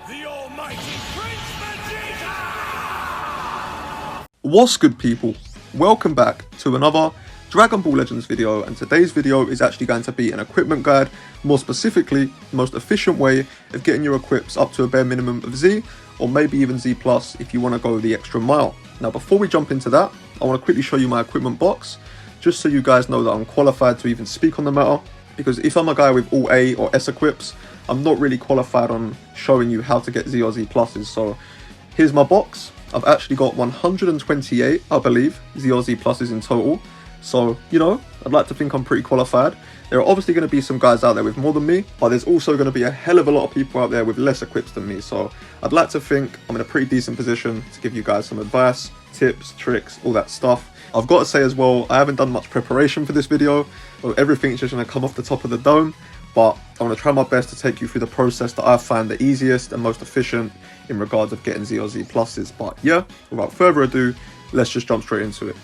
The almighty Prince Vegeta! What's good, people? Welcome back to another Dragon Ball Legends video, and today's video is actually going to be an equipment guide, more specifically the most efficient way of getting your equips up to a bare minimum of Z, or maybe even Z plus if you want to go the extra mile. Now before we jump into that, I want to quickly show you my equipment box, just so you guys know that I'm qualified to even speak on the matter, because if I'm a guy with all A or S equips, I'm not really qualified on showing you how to get Z or Z pluses. So here's my box. I've actually got 128, I believe, Z or Z pluses in total. So, you know, I'd like to think I'm pretty qualified. There are obviously going to be some guys out there with more than me, but there's also going to be a hell of a lot of people out there with less equips than me. So I'd like to think I'm in a pretty decent position to give you guys some advice, tips, tricks, all that stuff. I've got to say as well, I haven't done much preparation for this video, so everything's just going to come off the top of the dome. But I want to try my best to take you through the process that I find the easiest and most efficient in regards of getting Z or Z pluses. But yeah, without further ado, let's just jump straight into it.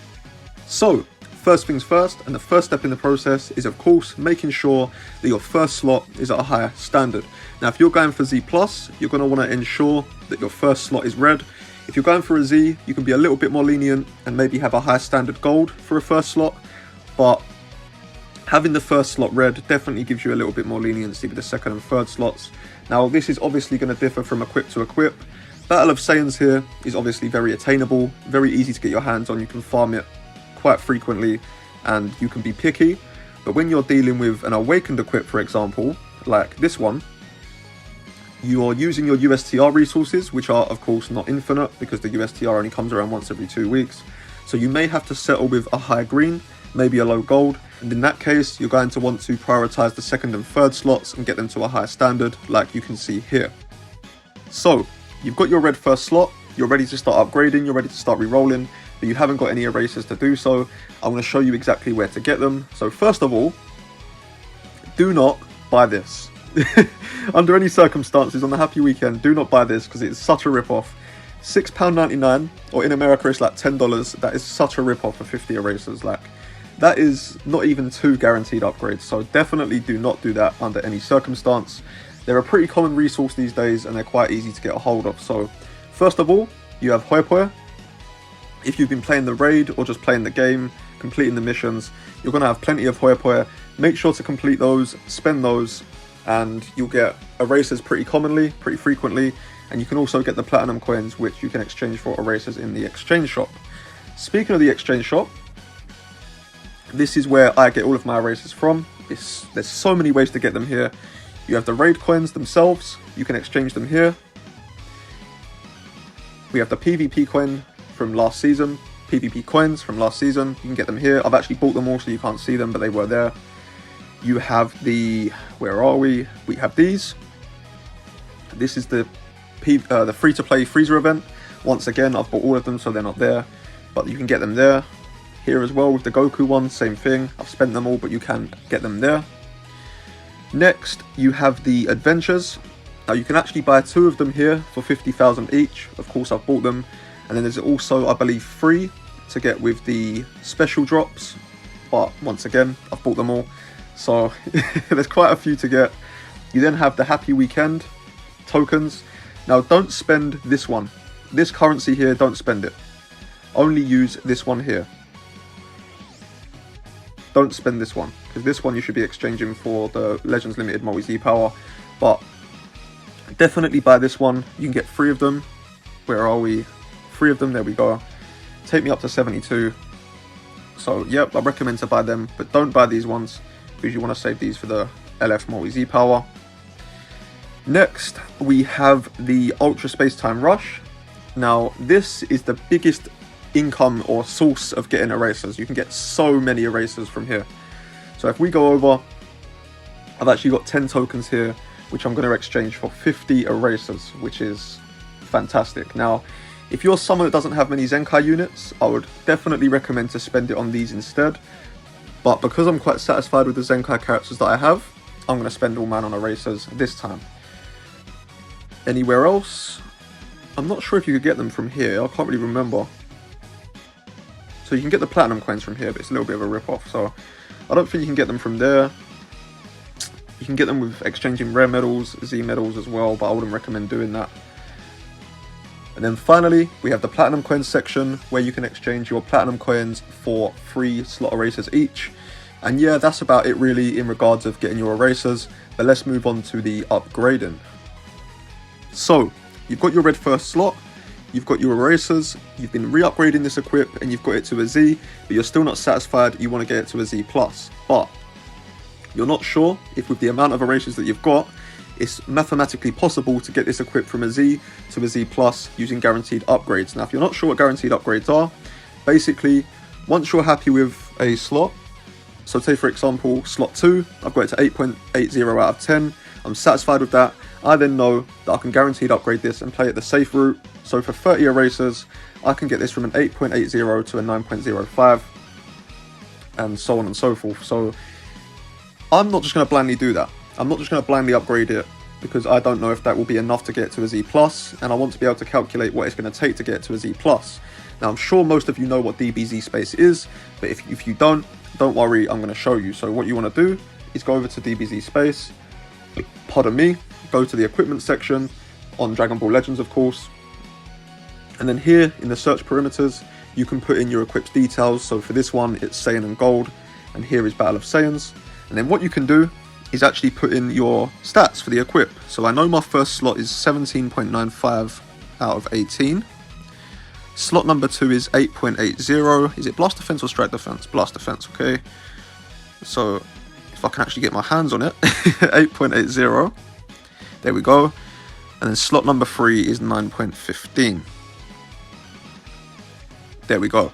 So, first things first, and the first step in the process is of course making sure that your first slot is at a higher standard. Now if you're going for Z plus, you're going to want to ensure that your first slot is red. If you're going for a Z, you can be a little bit more lenient and maybe have a high standard gold for a first slot, but having the first slot red definitely gives you a little bit more leniency with the second and third slots. Now this is obviously going to differ from equip to equip. Battle of Saiyans here is obviously very attainable, very easy to get your hands on, you can farm it quite frequently and you can be picky. But when you're dealing with an awakened equip, for example, like this one, you are using your USTR resources, which are of course not infinite because the USTR only comes around once every 2 weeks. So you may have to settle with a high green, maybe a low gold, and in that case you're going to want to prioritize the second and third slots and get them to a higher standard, like you can see here. So you've got your red first slot, you're ready to start upgrading, you're ready to start re-rolling, but you haven't got any erasers to do so. I'm going to show you exactly where to get them. So first of all, do not buy this. Under any circumstances on the happy weekend, do not buy this because it's such a rip-off. £6.99, or in America it's like $10. That is such a rip-off for 50 erasers. Like, that is not even 2 guaranteed upgrades, so definitely do not do that under any circumstance. They're a pretty common resource these days and they're quite easy to get a hold of. So first of all, you have Hoi Poi. If you've been playing the raid or just playing the game, completing the missions, you're going to have plenty of Hoi Poi. Make sure to complete those, spend those, and you'll get erasers pretty commonly, pretty frequently, and you can also get the platinum coins, which you can exchange for erasers in the exchange shop. Speaking of the exchange shop, this is where I get all of my erasers from. There's so many ways to get them here. You have the raid coins themselves, you can exchange them here. We have the PvP coin from last season, PvP coins from last season, you can get them here. I've actually bought them all so you can't see them, but they were there. You have the, where are we? We have these. This is the free-to-play freezer event. Once again, I've bought all of them so they're not there, but you can get them there. Here as well with the Goku one, same thing. I've spent them all, but you can get them there. Next, you have the adventures. Now you can actually buy 2 of them here for 50,000 each. Of course, I've bought them. And then there's also, I believe, free to get with the special drops. But once again, I've bought them all. So there's quite a few to get. You then have the Happy Weekend tokens. Now don't spend this one. This currency here, don't spend it. Only use this one here. Don't spend this one, because this one you should be exchanging for the Legends Limited Multi-Z Power. But definitely buy this one. You can get 3 of them. Where are we? 3 of them, there we go. Take me up to 72. So yep, I recommend to buy them, but don't buy these ones because you want to save these for the LF Multi-Z Power. Next, we have the Ultra Space Time Rush. Now, this is the biggest income or source of getting erasers. You can get so many erasers from here. So if we go over, I've actually got 10 tokens here, which I'm going to exchange for 50 erasers, which is fantastic. Now, if you're someone that doesn't have many Zenkai units, I would definitely recommend to spend it on these instead. But because I'm quite satisfied with the Zenkai characters that I have, I'm going to spend all mine on erasers this time. Anywhere else? I'm not sure if you could get them from here. I can't really remember. So you can get the platinum coins from here, but it's a little bit of a rip-off. So I don't think you can get them from there. You can get them with exchanging rare medals, Z medals as well, but I wouldn't recommend doing that. And then finally, we have the platinum coins section where you can exchange your platinum coins for 3 slot erasers each. And yeah, that's about it really in regards of getting your erasers, but let's move on to the upgrading. So, you've got your red first slot, you've got your erasers, you've been re-upgrading this equip and you've got it to a Z, but you're still not satisfied, you want to get it to a Z+. But you're not sure if with the amount of erasers that you've got, it's mathematically possible to get this equipped from a Z to a Z+ using guaranteed upgrades. Now, if you're not sure what guaranteed upgrades are, basically, once you're happy with a slot, so say for example, slot 2, I've got it to 8.80 out of 10, I'm satisfied with that, I then know that I can guaranteed upgrade this and play it the safe route. So for 30 erasers, I can get this from an 8.80 to a 9.05, and so on and so forth. So I'm not just going to blindly do that. I'm not just going to blindly upgrade it because I don't know if that will be enough to get to a Z+, and I want to be able to calculate what it's going to take to get to a Z+. Now, I'm sure most of you know what DBZ Space is, but if you don't worry, I'm going to show you. So what you want to do is go over to DBZ Space, pardon me, go to the equipment section on Dragon Ball Legends, of course, and then here in the search parameters, you can put in your equip's details. So for this one, it's Saiyan and Gold, and here is Battle of Saiyans. And then what you can do is actually put in your stats for the equip. So I know my first slot is 17.95 out of 18. Slot number 2 is 8.80. Is it Blast Defense or Strike Defense? Blast Defense, okay. So if I can actually get my hands on it, 8.80. There we go. And then slot number 3 is 9.15. There we go.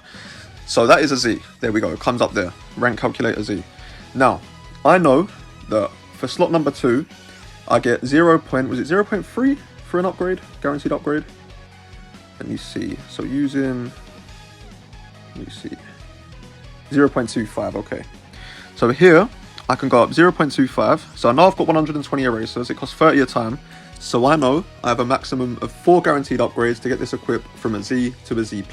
So that is a Z. There we go. It comes up there. Rank calculator Z. Now, I know that for slot number 2, I get 0.3 for an upgrade, guaranteed upgrade. Let me see. So using, let me see, 0.25. Okay. So here I can go up 0.25. So I know I've got 120 erasers. It costs 30 a time. So I know I have a maximum of 4 guaranteed upgrades to get this equipped from a Z to a Z+.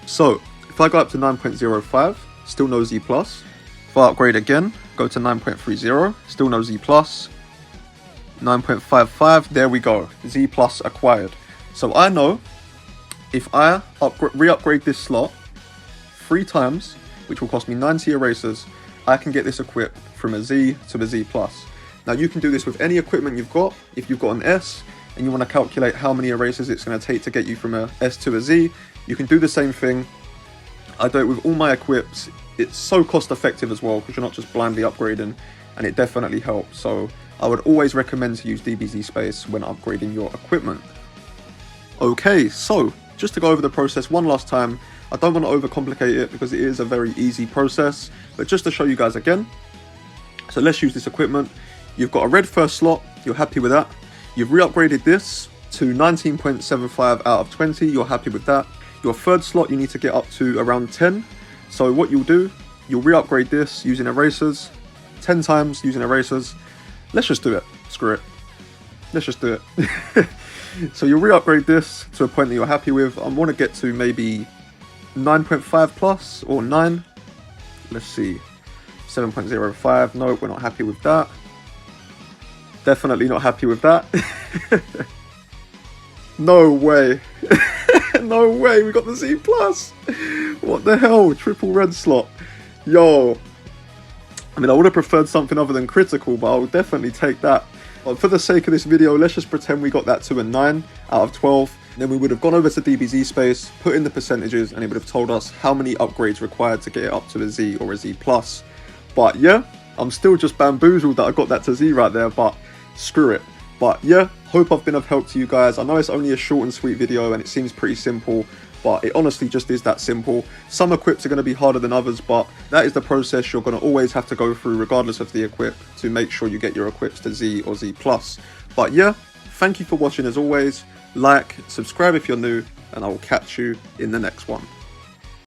So if I go up to 9.05, still no Z+. If I upgrade again, go to 9.30, still no Z+. 9.55, there we go, Z+ acquired. So I know if I re-upgrade this slot 3 times, which will cost me 90 erasers, I can get this equipped from a Z to a Z+. Now you can do this with any equipment you've got. If you've got an S and you want to calculate how many erasers it's going to take to get you from a S to a Z, you can do the same thing. I do it with all my equips. It's so cost effective as well because you're not just blindly upgrading, and it definitely helps. So I would always recommend to use DBZ Space when upgrading your equipment. Okay, so just to go over the process one last time, I don't want to overcomplicate it because it is a very easy process, but just to show you guys again. So let's use this equipment. You've got a red first slot, you're happy with that. You've re-upgraded this to 19.75 out of 20, you're happy with that. Your third slot you need to get up to around 10. So what you'll do, you'll re-upgrade this using erasers, 10 times using erasers. Let's just do it, screw it. Let's just do it. So you'll re-upgrade this to a point that you're happy with. I want to get to maybe 9.5 plus or 9. Let's see, 7.05, no, we're not happy with that. Definitely not happy with that. No way. No way, we got the Z+. What the hell, triple red slot. Yo. I mean, I would have preferred something other than critical, but I'll definitely take that. But for the sake of this video, let's just pretend we got that to a 9 out of 12. Then we would have gone over to DBZ Space, put in the percentages, and it would have told us how many upgrades required to get it up to a Z or a Z+. But yeah, I'm still just bamboozled that I got that to Z right there, but screw it. But yeah, hope I've been of help to you guys. I know it's only a short and sweet video and it seems pretty simple, but it honestly just is that simple. Some equips are going to be harder than others, but that is the process you're going to always have to go through regardless of the equip to make sure you get your equips to Z or Z+. But yeah, thank you for watching as always. Like, subscribe if you're new, and I will catch you in the next one.